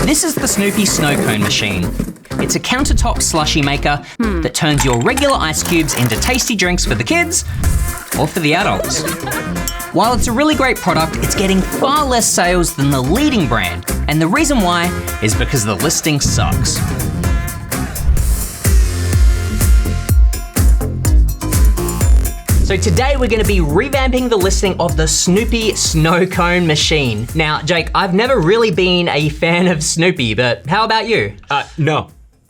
This is the Snoopy Snow Cone machine. It's a countertop slushy maker that turns your regular ice cubes into tasty drinks for the kids or for the adults. While it's a really great product, it's getting far less sales than the leading brand. And the reason why is because the listing sucks. So today we're gonna be revamping the listing of the Snoopy Snow Cone machine. Now, Jake, I've never really been a fan of Snoopy, but how about you?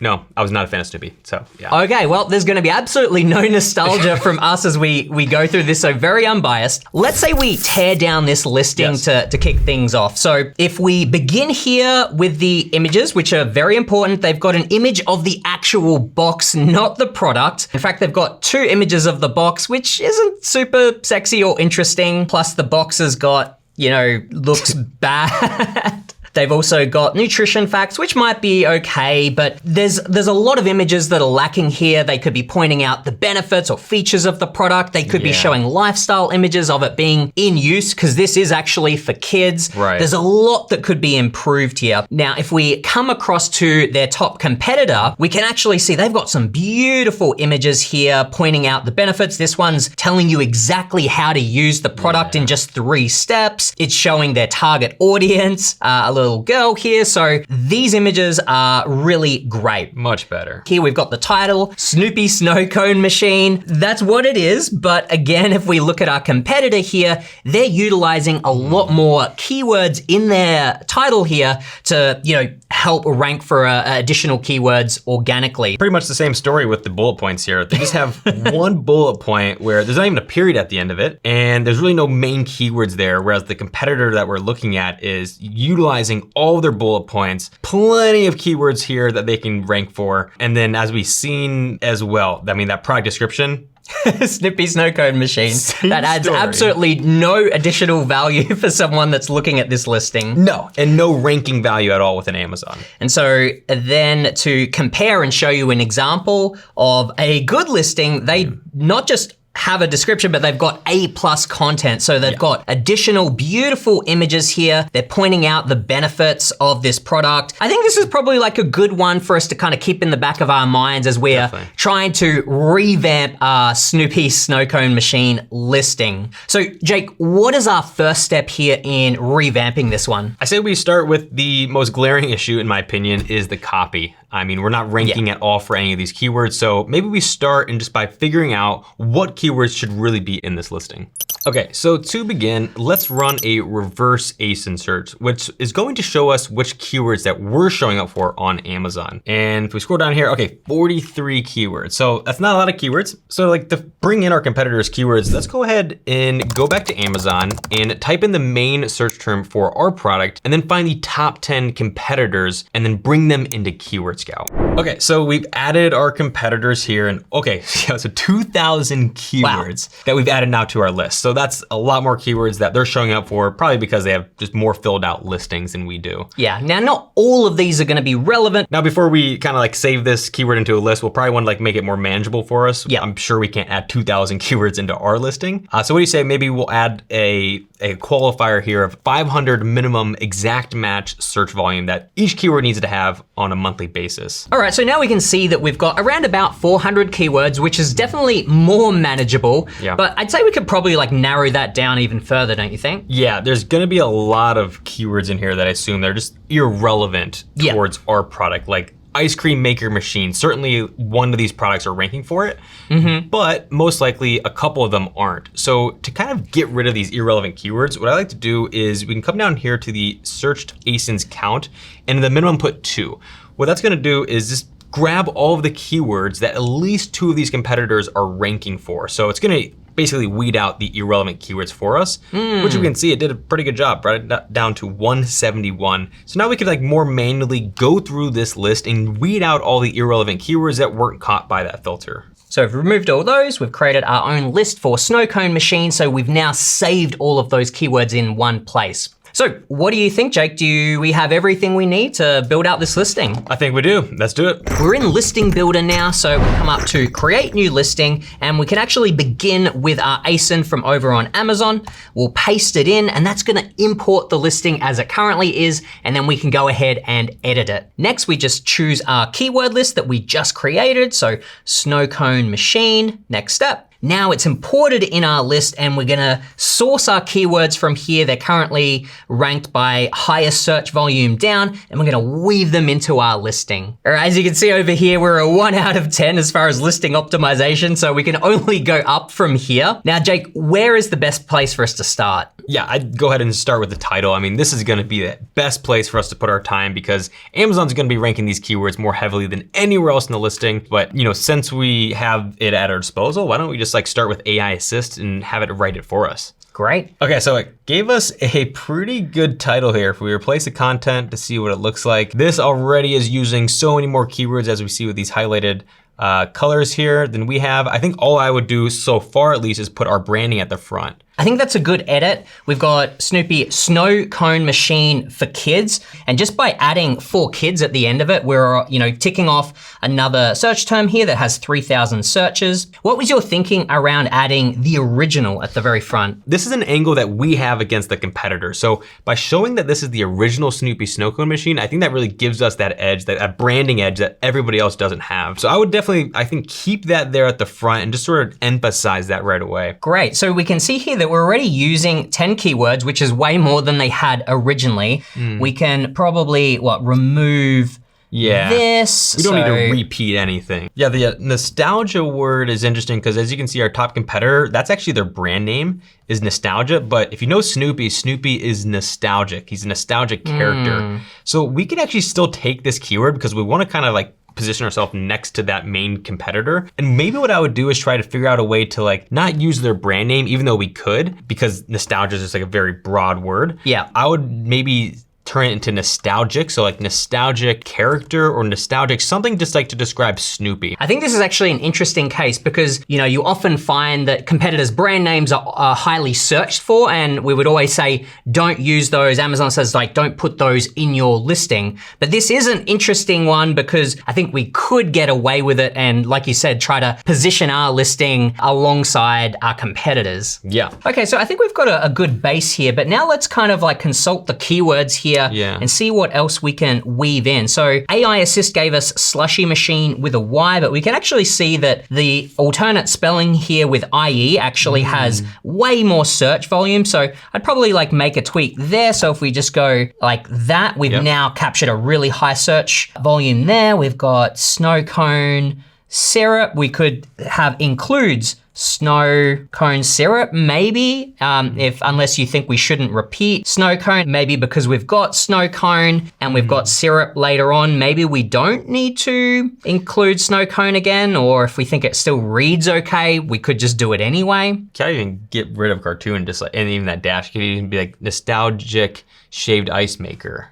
No, I was not a fan of Snoopy, so yeah. Okay, well, there's gonna be absolutely no nostalgia from us as we go through this, so very unbiased. Let's say we tear down this listing to kick things off. So if we begin here with the images, which are very important, they've got an image of the actual box, not the product. In fact, they've got two images of the box, which isn't super sexy or interesting. Plus the box has got, looks bad. They've also got nutrition facts, which might be okay, but there's a lot of images that are lacking here. They could be pointing out the benefits or features of the product. They could be showing lifestyle images of it being in use, because this is actually for kids. Right. There's a lot that could be improved here. Now, if we come across to their top competitor, we can actually see they've got some beautiful images here pointing out the benefits. This one's telling you exactly how to use the product in just 3 steps. It's showing their target audience, a little girl here. So these images are really great. Much better. Here we've got the title, Snoopy Snow Cone machine. That's what it is. But again, if we look at our competitor here, they're utilizing a lot more keywords in their title here to, help rank for additional keywords organically. Pretty much the same story with the bullet points here. They just have one bullet point where there's not even a period at the end of it, and there's really no main keywords there, whereas the competitor that we're looking at is utilizing all of their bullet points, plenty of keywords here that they can rank for. And then as we've seen as well, that product description, Snoopy Snow Cone machine. Same that adds story. absolutely no additional value for someone that's looking at this listing. No, and no ranking value at all within Amazon. And so then to compare and show you an example of a good listing, they not just have a description, but they've got A+ content. So they've got additional beautiful images here. They're pointing out the benefits of this product. I think this is probably like a good one for us to kind of keep in the back of our minds as we're trying to revamp our Snoopy Snow Cone machine listing. So Jake, what is our first step here in revamping this one? I say we start with the most glaring issue, in my opinion, is the copy. We're not ranking at all for any of these keywords, so maybe we start just by figuring out what keywords should really be in this listing. Okay, so to begin, let's run a reverse ASIN search, which is going to show us which keywords that we're showing up for on Amazon. And if we scroll down here, okay, 43 keywords. So that's not a lot of keywords. So to bring in our competitors' keywords, let's go ahead and go back to Amazon and type in the main search term for our product, and then find the top 10 competitors and then bring them into Keyword Scout. Okay, so we've added our competitors here, and so 2,000 keywords that we've added now to our list. So that's a lot more keywords that they're showing up for, probably because they have just more filled out listings than we do. Yeah, now not all of these are gonna be relevant. Now, before we kind of save this keyword into a list, we'll probably want to make it more manageable for us. Yeah. I'm sure we can't add 2,000 keywords into our listing. So what do you say, maybe we'll add a qualifier here of 500 minimum exact match search volume that each keyword needs to have on a monthly basis. All right, so now we can see that we've got around about 400 keywords, which is definitely more manageable. Yeah. But I'd say we could probably narrow that down even further, don't you think? Yeah, there's gonna be a lot of keywords in here that I assume they're just irrelevant towards our product, like ice cream maker machine. Certainly one of these products are ranking for it, but most likely a couple of them aren't. So to kind of get rid of these irrelevant keywords, what I like to do is we can come down here to the searched ASINs count, and in the minimum put 2. What that's gonna do is just grab all of the keywords that at least 2 of these competitors are ranking for. So it's gonna basically weed out the irrelevant keywords for us, which you can see it did a pretty good job, brought it down to 171. So now we could more manually go through this list and weed out all the irrelevant keywords that weren't caught by that filter. So we've removed all those, we've created our own list for Snow Cone machine, so we've now saved all of those keywords in one place. So what do you think, Jake? Do we have everything we need to build out this listing? I think we do. Let's do it. We're in Listing Builder now, so we'll come up to Create New Listing, and we can actually begin with our ASIN from over on Amazon. We'll paste it in, and that's gonna import the listing as it currently is, and then we can go ahead and edit it. Next, we just choose our keyword list that we just created, so Snow Cone Machine, next step. Now it's imported in our list and we're gonna source our keywords from here. They're currently ranked by highest search volume down, and we're gonna weave them into our listing. All right, as you can see over here, we're a 1 out of 10 as far as listing optimization, so we can only go up from here. Now, Jake, where is the best place for us to start? Yeah, I'd go ahead and start with the title. I mean, this is gonna be the best place for us to put our time because Amazon's gonna be ranking these keywords more heavily than anywhere else in the listing. But since we have it at our disposal, why don't we just start with AI Assist and have it write it for us? Great. Okay, so it gave us a pretty good title here. If we replace the content to see what it looks like, this already is using so many more keywords as we see with these highlighted colors here than we have. I think all I would do so far at least is put our branding at the front. I think that's a good edit. We've got Snoopy Snow Cone Machine for kids. And just by adding 4 kids at the end of it, we're ticking off another search term here that has 3,000 searches. What was your thinking around adding the original at the very front? This is an angle that we have against the competitor. So by showing that this is the original Snoopy Snow Cone Machine, I think that really gives us that edge, that branding edge that everybody else doesn't have. So I would definitely, I think, keep that there at the front and just sort of emphasize that right away. Great, so we can see here that we're already using 10 keywords, which is way more than they had originally. We can probably, remove this. We don't need to repeat anything. Yeah, the nostalgia word is interesting because as you can see, our top competitor, that's actually their brand name is Nostalgia. But if you know Snoopy, Snoopy is nostalgic. He's a nostalgic character. So we could actually still take this keyword because we want to kind of position ourselves next to that main competitor. And maybe what I would do is try to figure out a way to not use their brand name, even though we could, because nostalgia is just a very broad word. Yeah. I would maybe turn it into nostalgic. So nostalgic character or nostalgic, something just to describe Snoopy. I think this is actually an interesting case because, you often find that competitors' brand names are highly searched for, and we would always say, don't use those. Amazon says don't put those in your listing. But this is an interesting one because I think we could get away with it and, like you said, try to position our listing alongside our competitors. Yeah. Okay, so I think we've got a good base here, but now let's kind of consult the keywords here and see what else we can weave in. So AI Assist gave us slushy machine with a Y, but we can actually see that the alternate spelling here with IE actually has way more search volume. So I'd probably make a tweak there. So if we just go like that, we've now captured a really high search volume there. We've got snow cone syrup. We could have includes snow cone syrup, maybe, unless you think we shouldn't repeat snow cone, maybe because we've got snow cone and we've got syrup later on, maybe we don't need to include snow cone again, or if we think it still reads okay, we could just do it anyway. Can't even get rid of cartoon and even that dash could even be nostalgic shaved ice maker.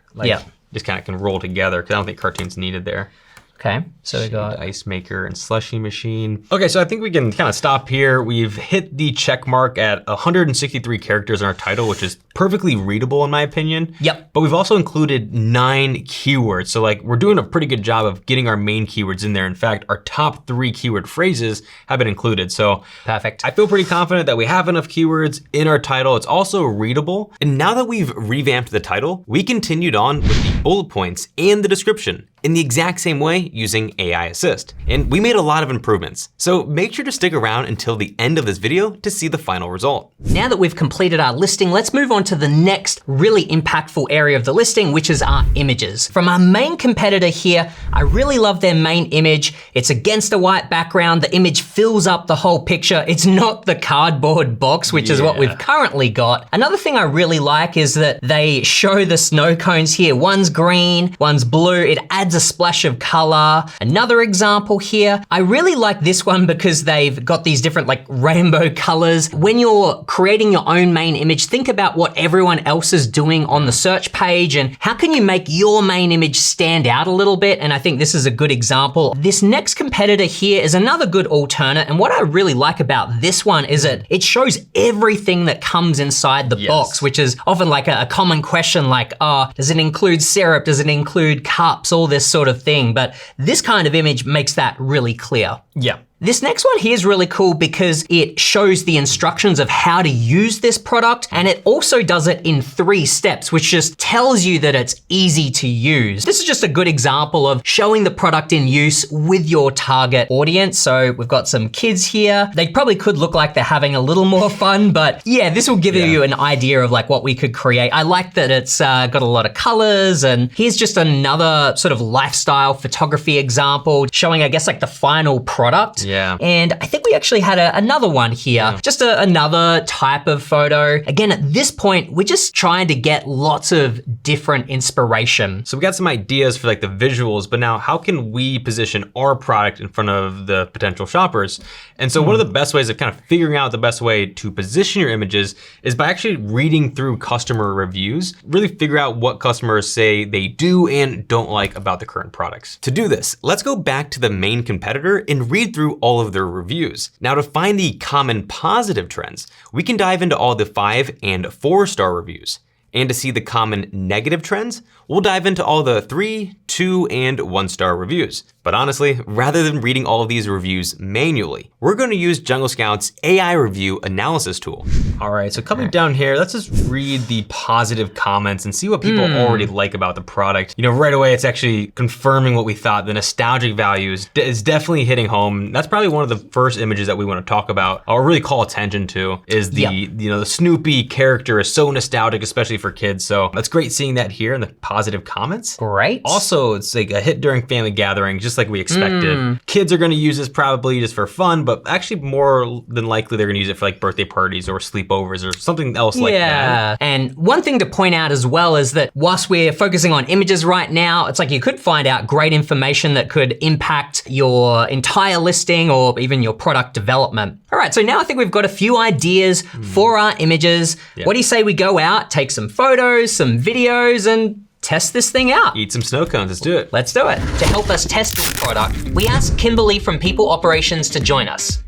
Just kind of can roll together because I don't think cartoon's needed there. Okay, so we got ice maker and slushy machine. Okay, so I think we can kind of stop here. We've hit the check mark at 163 characters in our title, which is perfectly readable in my opinion. Yep. But we've also included 9 keywords. So we're doing a pretty good job of getting our main keywords in there. In fact, our top 3 keyword phrases have been included. So perfect. I feel pretty confident that we have enough keywords in our title. It's also readable. And now that we've revamped the title, we continued on with the bullet points and the description in the exact same way using AI Assist. And we made a lot of improvements. So make sure to stick around until the end of this video to see the final result. Now that we've completed our listing, let's move on to the next really impactful area of the listing, which is our images. From our main competitor here, I really love their main image. It's against a white background. The image fills up the whole picture. It's not the cardboard box, which is what we've currently got. Another thing I really like is that they show the snow cones here. One's green, one's blue. It adds a splash of color. color. Another example here. I really like this one because they've got these different like rainbow colors. When you're creating your own main image, think about what everyone else is doing on the search page and how can you make your main image stand out a little bit. And I think this is a good example. This next competitor here is another good alternate. And what I really like about this one is that it shows everything that comes inside the box, which is often like a common question like, oh, does it include syrup? Does it include cups? All this sort of thing. But this kind of image makes that really clear. Yeah. This next one here is really cool because it shows the instructions of how to use this product, and it also does it in 3 steps, which just tells you that it's easy to use. This is just a good example of showing the product in use with your target audience. So we've got some kids here. They probably could look like they're having a little more fun, but yeah, this will give you an idea of like what we could create. I like that it's got a lot of colors, and here's just another sort of lifestyle photography example showing, I guess, like the final product. Yeah. And I think we actually had another one here, just another type of photo. Again, at this point, we're just trying to get lots of different inspiration. So we got some ideas for like the visuals, but now how can we position our product in front of the potential shoppers? And so one of the best ways of kind of figuring out the best way to position your images is by actually reading through customer reviews, really figure out what customers say they do and don't like about the current products. To do this, let's go back to the main competitor and read through all of their reviews. Now to find the common positive trends, we can dive into all the 5 and 4-star reviews. And to see the common negative trends, we'll dive into all the 3, 2, and 1-star reviews. But honestly, rather than reading all of these reviews manually, we're going to use Jungle Scout's AI review analysis tool. All right, so coming down here, let's just read the positive comments and see what people already like about the product. You know, right away, it's actually confirming what we thought. The nostalgic value is definitely hitting home. That's probably one of the first images that we want to talk about or really call attention to is the, the Snoopy character is so nostalgic, especially for kids. So that's great seeing that here in the positive comments. Great. Also, it's like a hit during family gatherings, just like we expected. Kids are gonna use this probably just for fun, but actually more than likely they're gonna use it for like birthday parties or sleepovers or something else like that. And one thing to point out as well is that whilst we're focusing on images right now, it's like you could find out great information that could impact your entire listing or even your product development. All right, so now I think we've got a few ideas for our images. What do you say we go out, take some photos, some videos, and test this thing out? Eat some snow cones, let's do it. Let's do it. To help us test this product, we asked Kimberly from People Operations to join us.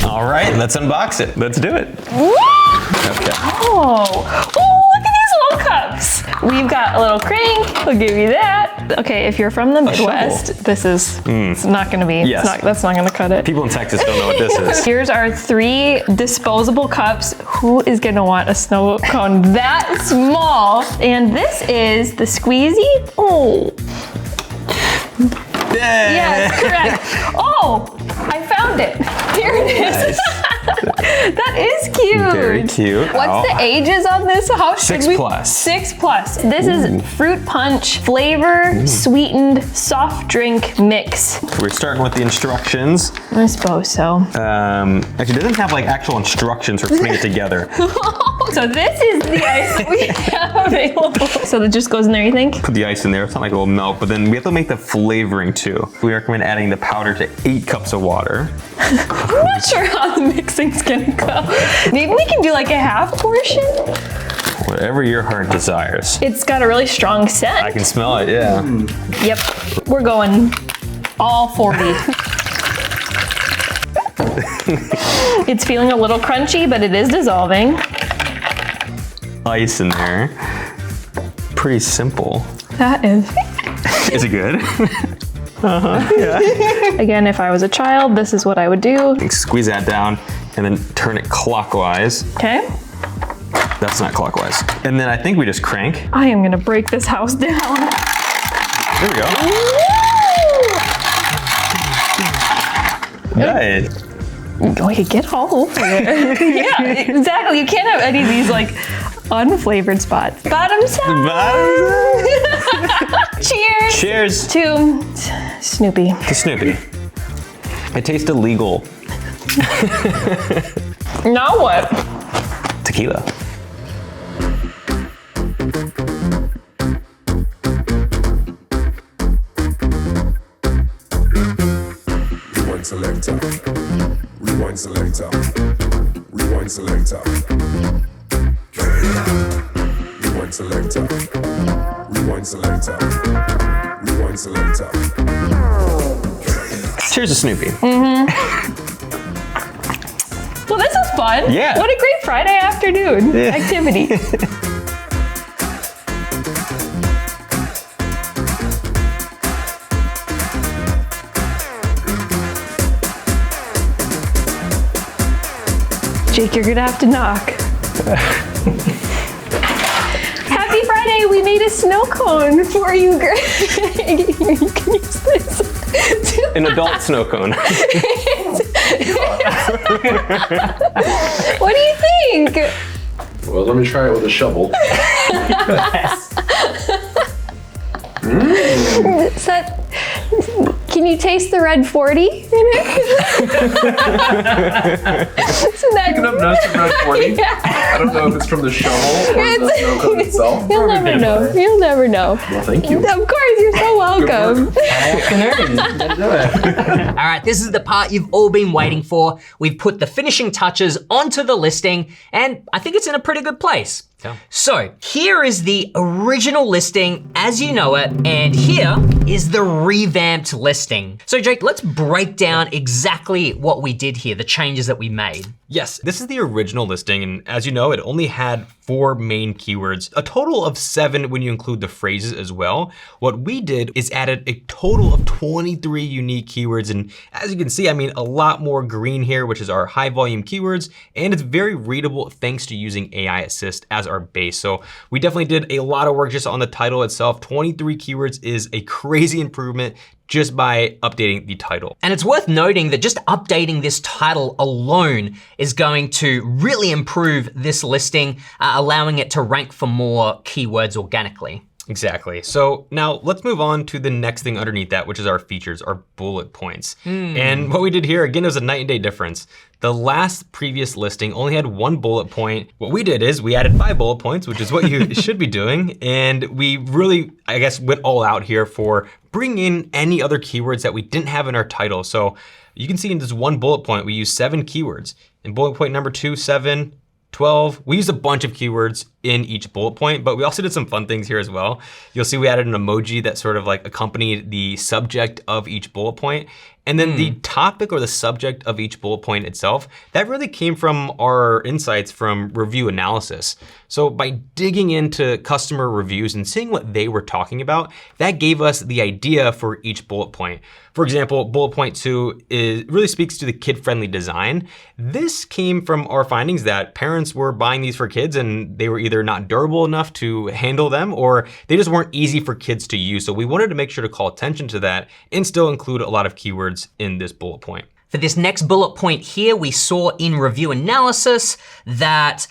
All right, let's unbox it. Let's do it. Woo! Okay. Oh, look at these little cups. We've got a little crank. We'll give you that. Okay, if you're from the Midwest, this is it's not going to be. Yes. That's not going to cut it. People in Texas don't know what this is. Here's our 3 disposable cups. Who is going to want a snow cone that small? And this is the squeezy. Oh. Yes, correct. Oh, I found it. Here it is. Nice. That is cute. Very cute. What's the ages on this? How should 6 we? plus. 6 plus. This is fruit punch flavor sweetened soft drink mix. We're starting with the instructions. I suppose so. Actually, it doesn't have like actual instructions for putting it together. So this is the ice that we have available. So that just goes in there, you think? Put the ice in there. It's not like it will melt, but then we have to make the flavoring too. We recommend adding the powder to 8 cups of water. I'm not sure how the mixing's gonna go. Maybe we can do like a half portion? Whatever your heart desires. It's got a really strong scent. I can smell it, yeah. Yep, we're going all 40. It's feeling a little crunchy, but it is dissolving. Ice in there. Pretty simple. That is. Is it good? Again, if I was a child, this is what I would do. Squeeze that down and then turn it clockwise. Okay. That's not clockwise. And then I think we just crank. I am gonna break this house down. There we go. Nice. We could get all over it. Yeah, exactly. You can't have any of these like unflavored spots. Bottoms up. Cheers. Cheers. To Snoopy. To Snoopy. It tastes illegal. Now what? Tequila. selector. Rewind selector. Rewind selector. Rewind selector. Rewind selector. Rewind selector. Cheers to Snoopy. Well, this is fun. Yeah. What a great Friday afternoon activity. Jake, you're gonna have to knock. Happy Friday, we made a snow cone for you, Greg. You can use this. An adult snow cone. What do you think? Well, let me try it with a shovel. Is that, can you taste the red 40 in it? So that, Picking up notes from Red 40. Yeah. I don't know if it's from the shovel or the snow cone itself. You'll never know. You'll never know. Well, thank you. Of course, you're so welcome. All right, this is the part you've all been waiting for. We've put the finishing touches onto the listing, and I think it's in a pretty good place. Yeah. So here is the original listing as you know it, and here is the revamped listing. So Jake, let's break down exactly what we did here, the changes that we made. Yes, this is the original listing, and as you know, it only had 4 main keywords, a total of 7 when you include the phrases as well. What we did is added a total of 23 unique keywords, and as you can see, I mean, a lot more green here, which is our high volume keywords, and it's very readable thanks to using AI Assist as our base. So we definitely did a lot of work just on the title itself. 23 keywords is a crazy improvement just by updating the title. And it's worth noting that just updating this title alone is going to really improve this listing, allowing it to rank for more keywords organically. Exactly. So now let's move on to the next thing underneath that, which is our features, our bullet points. And what we did here, again, it was a night and day difference. The last previous listing only had 1 bullet point. What we did is we added 5 bullet points, which is what you should be doing. And we really, I guess, went all out here for bringing in any other keywords that we didn't have in our title. So you can see in this 1 bullet point, we used 7 keywords. In bullet point number 2, 7, 12. We used a bunch of keywords in each bullet point, but we also did some fun things here as well. You'll see we added an emoji that sort of like accompanied the subject of each bullet point. And then the topic or the subject of each bullet point itself, that really came from our insights from review analysis. So by digging into customer reviews and seeing what they were talking about, that gave us the idea for each bullet point. For example, bullet point 2 really speaks to the kid-friendly design. This came from our findings that parents were buying these for kids and they were either not durable enough to handle them or they just weren't easy for kids to use. So we wanted to make sure to call attention to that and still include a lot of keywords in this bullet point. For this next bullet point here, we saw in review analysis that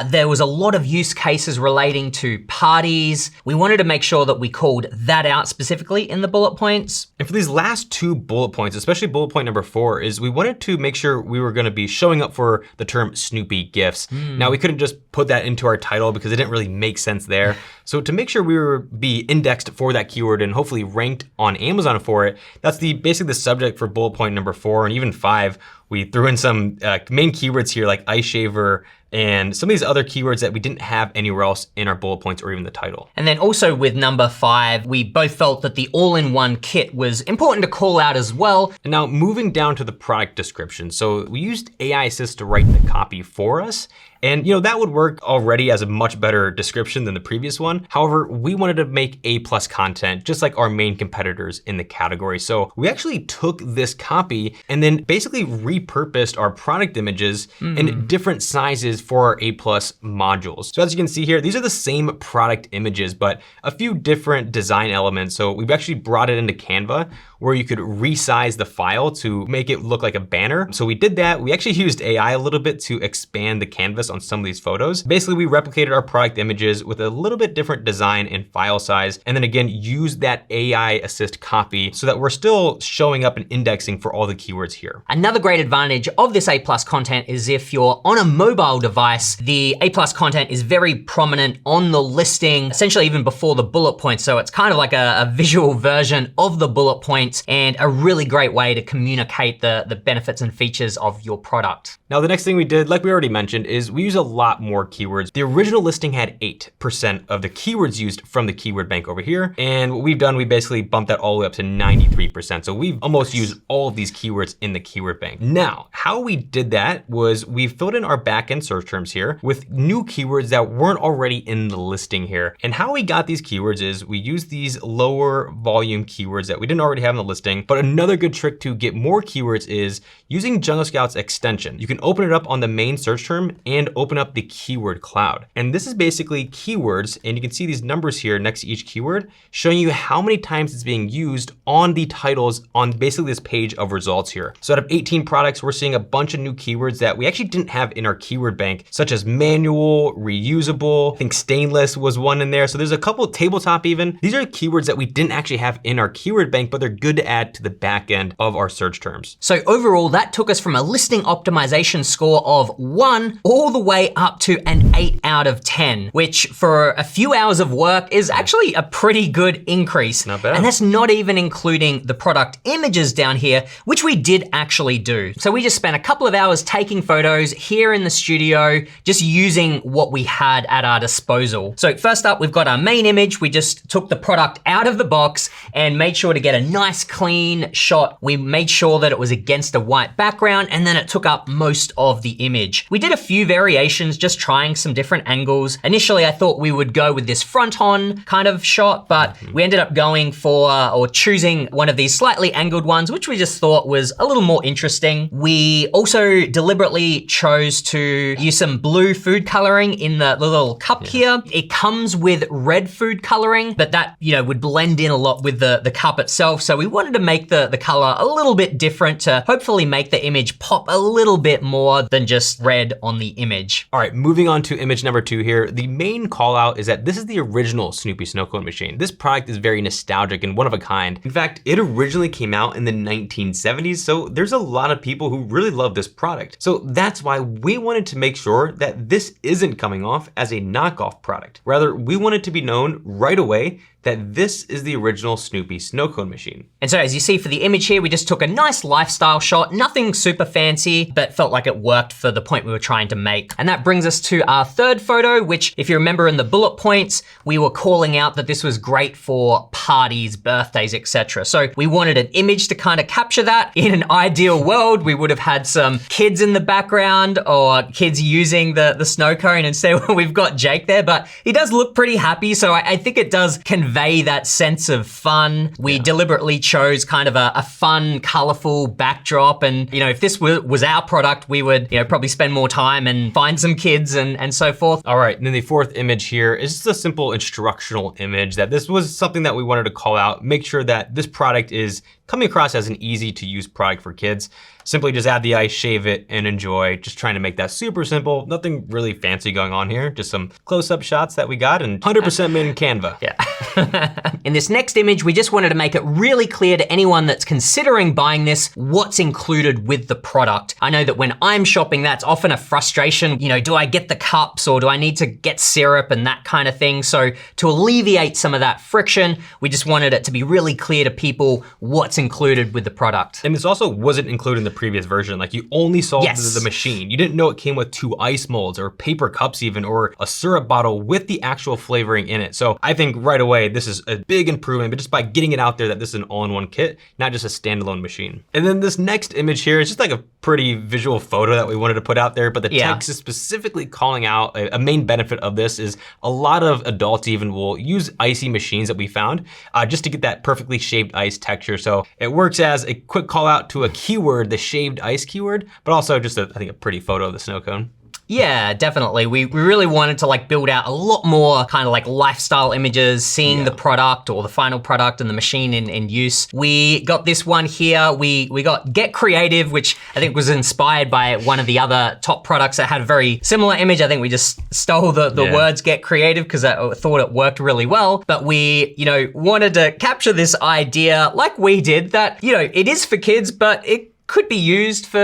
there was a lot of use cases relating to parties. We wanted to make sure that we called that out specifically in the bullet points. And for these last 2 bullet points, especially bullet point number 4, is we wanted to make sure we were gonna be showing up for the term Snoopy gifts. Now we couldn't just put that into our title because it didn't really make sense there. So to make sure we were be indexed for that keyword and hopefully ranked on Amazon for it, that's basically the subject for bullet point number 4 and even 5. We threw in some main keywords here like ice shaver and some of these other keywords that we didn't have anywhere else in our bullet points or even the title. And then also with number 5, we both felt that the all-in-one kit was important to call out as well. And now moving down to the product description. So we used AI Assist to write the copy for us. And you know, that would work already as a much better description than the previous one. However, we wanted to make A+ content, just like our main competitors in the category. So we actually took this copy and then basically repurposed our product images in different sizes for our A+ modules. So as you can see here, these are the same product images, but a few different design elements. So we've actually brought it into Canva where you could resize the file to make it look like a banner. So we did that. We actually used AI a little bit to expand the canvas on some of these photos. Basically, we replicated our product images with a little bit different design and file size, and then again, used that AI Assist copy so that we're still showing up and indexing for all the keywords here. Another great advantage of this A+ content is if you're on a mobile device, the A+ content is very prominent on the listing, essentially even before the bullet points. So it's kind of like a visual version of the bullet points and a really great way to communicate the benefits and features of your product. Now, the next thing we did, like we already mentioned, is we use a lot more keywords. The original listing had 8% of the keywords used from the keyword bank over here. And what we've done, we basically bumped that all the way up to 93%. So we've almost used all of these keywords in the keyword bank. Now, how we did that was we filled in our backend search terms here with new keywords that weren't already in the listing here. And how we got these keywords is we used these lower volume keywords that we didn't already have in the listing. But another good trick to get more keywords is using Jungle Scout's extension. You can open it up on the main search term and open up the keyword cloud. And this is basically keywords, and you can see these numbers here next to each keyword showing you how many times it's being used on the titles on basically this page of results here. So out of 18 products, we're seeing a bunch of new keywords that we actually didn't have in our keyword bank, such as manual, reusable, I think stainless was one in there. So there's a couple tabletop even. These are keywords that we didn't actually have in our keyword bank, but they're good to add to the back end of our search terms. So overall, that took us from a listing optimization score of 1 all the way up to an 8 out of 10, which for a few hours of work is actually a pretty good increase. Not bad. And that's not even including the product images down here, which we did actually do. So we just spent a couple of hours taking photos here in the studio, just using what we had at our disposal. So first up, we've got our main image. We just took the product out of the box and made sure to get a nice clean shot. We made sure that it was against a white background, and then it took up most of the image. We did a few variations, just trying some different angles. Initially, I thought we would go with this front on kind of shot, but we ended up going for, or choosing one of these slightly angled ones, which we just thought was a little more interesting. We also deliberately chose to use some blue food coloring in the little cup here. It comes with red food coloring, but that, would blend in a lot with the cup itself. So we wanted to make the color a little bit different to hopefully make the image pop a little bit more than just red on the image. All right, moving on to image number 2 here. The main call out is that this is the original Snoopy Snow Cone machine. This product is very nostalgic and one of a kind. In fact, it originally came out in the 1970s, so there's a lot of people who really love this product. So that's why we wanted to make sure that this isn't coming off as a knockoff product. Rather, we want it to be known right away that this is the original Snoopy Snow Cone machine. And so as you see for the image here, we just took a nice lifestyle shot, nothing super fancy, but felt like it worked for the point we were trying to make. And that brings us to our third photo, which if you remember in the bullet points, we were calling out that this was great for parties, birthdays, etc. So we wanted an image to kind of capture that. In an ideal world, we would have had some kids in the background or kids using the snow cone. Instead, we've got Jake there, but he does look pretty happy. So I think it does convey that sense of fun. We deliberately chose kind of a fun, colorful backdrop. And, if this was our product, we would, probably spend more time and find some kids and so forth. All right, and then the fourth image here is just a simple instructional image that this was something that we wanted to call out, make sure that this product is coming across as an easy to use product for kids. Simply just add the ice, shave it, and enjoy. Just trying to make that super simple. Nothing really fancy going on here. Just some close-up shots that we got and 100% made in Canva. Yeah. In this next image, we just wanted to make it really clear to anyone that's considering buying this, what's included with the product. I know that when I'm shopping, that's often a frustration. Do I get the cups or do I need to get syrup and that kind of thing? So to alleviate some of that friction, we just wanted it to be really clear to people what's included with the product. And this also wasn't included in the previous version. Like you only saw the machine. You didn't know it came with 2 ice molds or paper cups even, or a syrup bottle with the actual flavoring in it. So I think right away, this is a big improvement, but just by getting it out there that this is an all-in-one kit, not just a standalone machine. And then this next image here is just like a pretty visual photo that we wanted to put out there, but the text is specifically calling out a main benefit of this is a lot of adults even will use icy machines that we found just to get that perfectly shaved ice texture. So it works as a quick call out to a keyword, the shaved ice keyword, but also just I think a pretty photo of the snow cone. Yeah, definitely. We really wanted to build out a lot more kind of lifestyle images, seeing the product or the final product and the machine in use. We got this one here. We got Get Creative, which I think was inspired by one of the other top products that had a very similar image. I think we just stole the words Get Creative because I thought it worked really well. But we, wanted to capture this idea like we did that, it is for kids, but it could be used for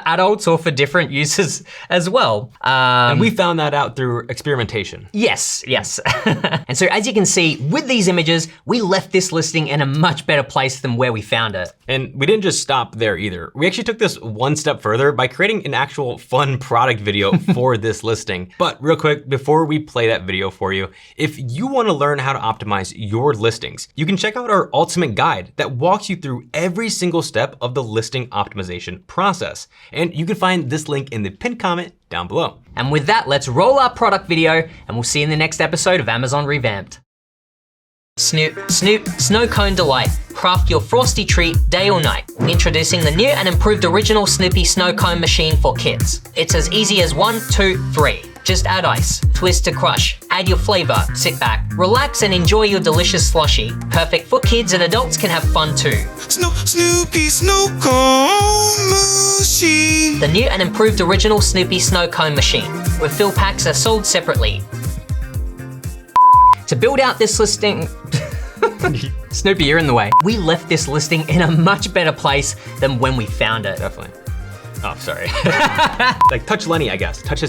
adults or for different uses as well. And we found that out through experimentation. Yes. And so as you can see, with these images, we left this listing in a much better place than where we found it. And we didn't just stop there either. We actually took this one step further by creating an actual fun product video for this listing. But real quick, before we play that video for you, if you want to learn how to optimize your listings, you can check out our ultimate guide that walks you through every single step of the listing optimization process. And you can find this link in the pinned comment down below. And with that, let's roll our product video and we'll see you in the next episode of Amazon Revamped. Snoop Snow Cone Delight. Craft your frosty treat day or night. Introducing the new and improved original Snoopy Snow Cone machine for kids. It's as easy as 1, 2, 3. Just add ice, twist to crush, add your flavor, sit back, relax and enjoy your delicious slushie. Perfect for kids and adults can have fun too. Snoopy Snow Cone machine. The new and improved original Snoopy Snow Cone machine, where fill packs are sold separately. To build out this listing, Snoopy, you're in the way. We left this listing in a much better place than when we found it. Definitely. Oh, sorry. Like touch Lenny, I guess. Touch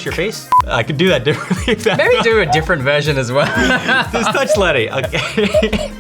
your face? I could do that differently. Maybe do a different version as well. Just touch Lenny, okay.